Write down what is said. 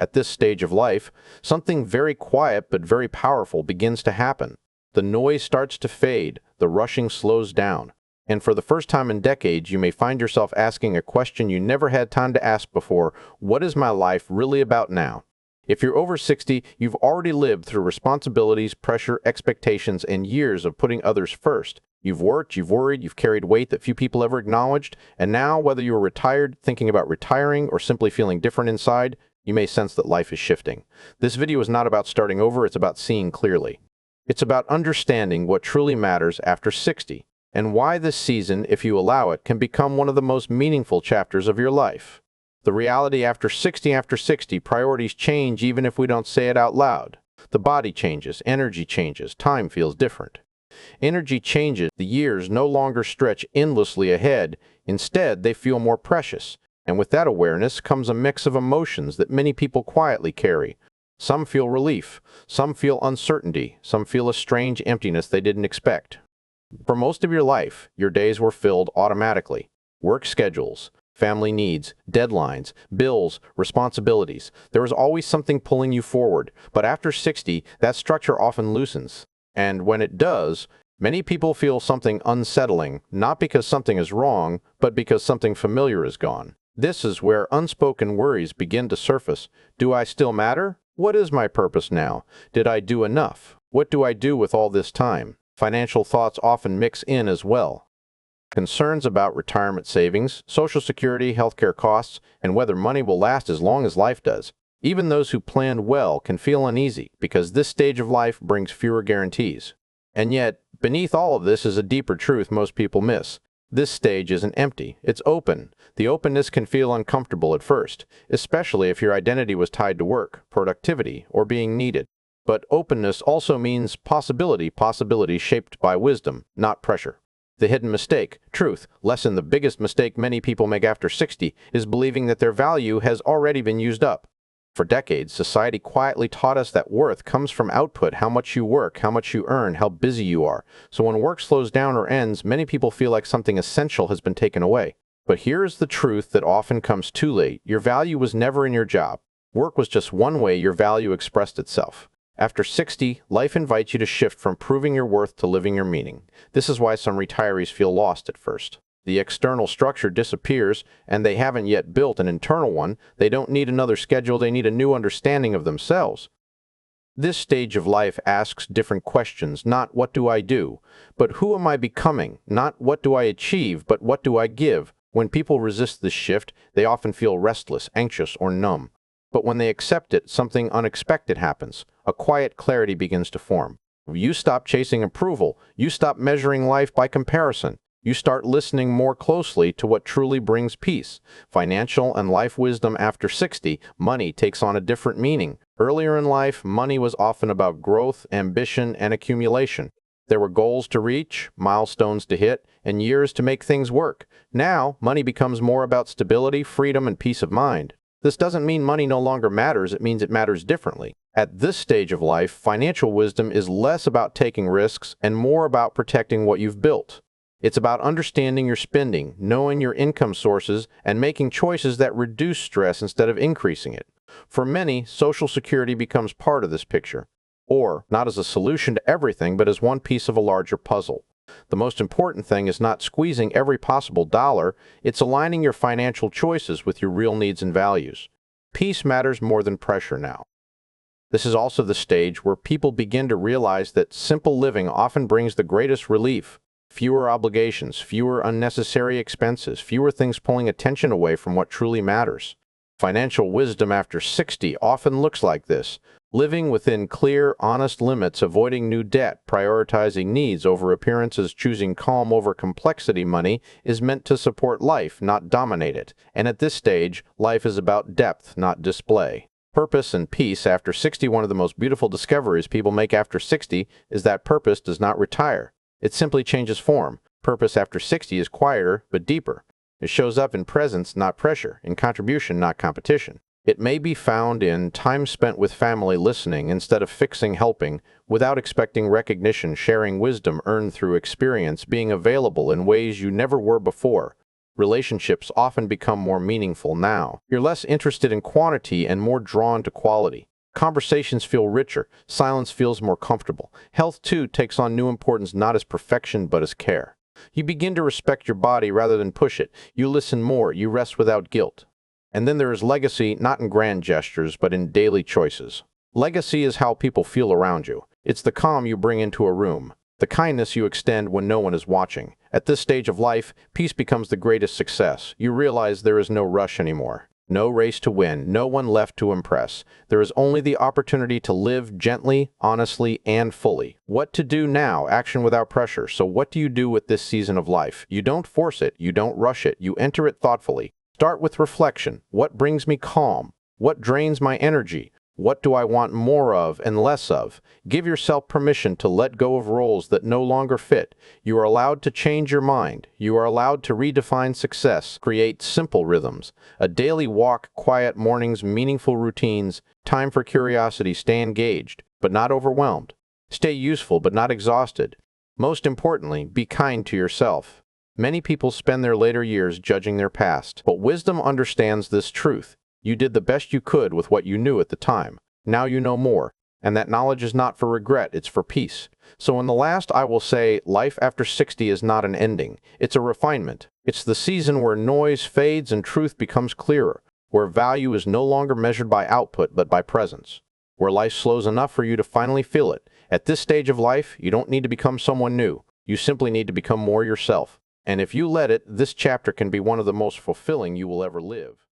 At this stage of life, something very quiet but very powerful begins to happen. The noise starts to fade, the rushing slows down, and for the first time in decades, you may find yourself asking a question you never had time to ask before: what is my life really about now? If you're over 60, you've already lived through responsibilities, pressure, expectations, and years of putting others first. You've worked, you've worried, you've carried weight that few people ever acknowledged, and now, whether you're retired, thinking about retiring, or simply feeling different inside, you may sense that life is shifting. This video is not about starting over, it's about seeing clearly. It's about understanding what truly matters after 60, and why this season, if you allow it, can become one of the most meaningful chapters of your life. The reality after 60, priorities change even if we don't say it out loud. The body changes, energy changes, time feels different. Energy changes, the years no longer stretch endlessly ahead, instead they feel more precious. And with that awareness comes a mix of emotions that many people quietly carry. Some feel relief, some feel uncertainty, some feel a strange emptiness they didn't expect. For most of your life, your days were filled automatically. Work schedules, family needs, deadlines, bills, responsibilities. There was always something pulling you forward. But after 60, that structure often loosens. And when it does, many people feel something unsettling, not because something is wrong, but because something familiar is gone. This is where unspoken worries begin to surface. Do I still matter? What is my purpose now? Did I do enough? What do I do with all this time? Financial thoughts often mix in as well. Concerns about retirement savings, Social Security, healthcare costs, and whether money will last as long as life does. Even those who planned well can feel uneasy because this stage of life brings fewer guarantees. And yet, beneath all of this is a deeper truth most people miss. This stage isn't empty, it's open. The openness can feel uncomfortable at first, especially if your identity was tied to work, productivity, or being needed. But openness also means possibility shaped by wisdom, not pressure. The hidden mistake, truth, lesson the biggest mistake many people make after 60 is believing that their value has already been used up. For decades, society quietly taught us that worth comes from output, how much you work, how much you earn, how busy you are. So when work slows down or ends, many people feel like something essential has been taken away. But here is the truth that often comes too late. Your value was never in your job. Work was just one way your value expressed itself. After 60, life invites you to shift from proving your worth to living your meaning. This is why some retirees feel lost at first. The external structure disappears, and they haven't yet built an internal one. They don't need another schedule, they need a new understanding of themselves. This stage of life asks different questions, not what do I do, but who am I becoming? Not what do I achieve, but what do I give? When people resist this shift, they often feel restless, anxious, or numb. But when they accept it, something unexpected happens. A quiet clarity begins to form. You stop chasing approval. You stop measuring life by comparison. You start listening more closely to what truly brings peace. Financial and life wisdom after 60, money takes on a different meaning. Earlier in life, money was often about growth, ambition, and accumulation. There were goals to reach, milestones to hit, and years to make things work. Now, money becomes more about stability, freedom, and peace of mind. This doesn't mean money no longer matters, it means it matters differently. At this stage of life, financial wisdom is less about taking risks and more about protecting what you've built. It's about understanding your spending, knowing your income sources, and making choices that reduce stress instead of increasing it. For many, Social Security becomes part of this picture, or not as a solution to everything, but as one piece of a larger puzzle. The most important thing is not squeezing every possible dollar, it's aligning your financial choices with your real needs and values. Peace matters more than pressure now. This is also the stage where people begin to realize that simple living often brings the greatest relief. Fewer obligations, fewer unnecessary expenses, fewer things pulling attention away from what truly matters. Financial wisdom after 60 often looks like this. Living within clear, honest limits, avoiding new debt, prioritizing needs over appearances, choosing calm over complexity. Money is meant to support life, not dominate it. And at this stage, life is about depth, not display. Purpose and peace after 60. One of the most beautiful discoveries people make after 60 is that purpose does not retire. It simply changes form. Purpose after 60 is quieter, but deeper. It shows up in presence, not pressure, in contribution, not competition. It may be found in time spent with family listening instead of fixing, helping, without expecting recognition, sharing wisdom earned through experience, being available in ways you never were before. Relationships often become more meaningful now. You're less interested in quantity and more drawn to quality. Conversations feel richer. Silence feels more comfortable. Health, too, takes on new importance not as perfection but as care. You begin to respect your body rather than push it. You listen more. You rest without guilt. And then there is legacy, not in grand gestures, but in daily choices. Legacy is how people feel around you. It's the calm you bring into a room, the kindness you extend when no one is watching. At this stage of life, peace becomes the greatest success. You realize there is no rush anymore. No race to win, no one left to impress. There is only the opportunity to live gently, honestly, and fully. What to do now? Action without pressure. So what do you do with this season of life? You don't force it, you don't rush it, you enter it thoughtfully. Start with reflection. What brings me calm? What drains my energy? What do I want more of and less of? Give yourself permission to let go of roles that no longer fit. You are allowed to change your mind. You are allowed to redefine success. Create simple rhythms. A daily walk, quiet mornings, meaningful routines. Time for curiosity. Stay engaged, but not overwhelmed. Stay useful, but not exhausted. Most importantly, be kind to yourself. Many people spend their later years judging their past, but wisdom understands this truth. You did the best you could with what you knew at the time. Now you know more, and that knowledge is not for regret, it's for peace. So in the last, I will say, life after 60 is not an ending. It's a refinement. It's the season where noise fades and truth becomes clearer, where value is no longer measured by output but by presence, where life slows enough for you to finally feel it. At this stage of life, you don't need to become someone new. You simply need to become more yourself. And if you let it, this chapter can be one of the most fulfilling you will ever live.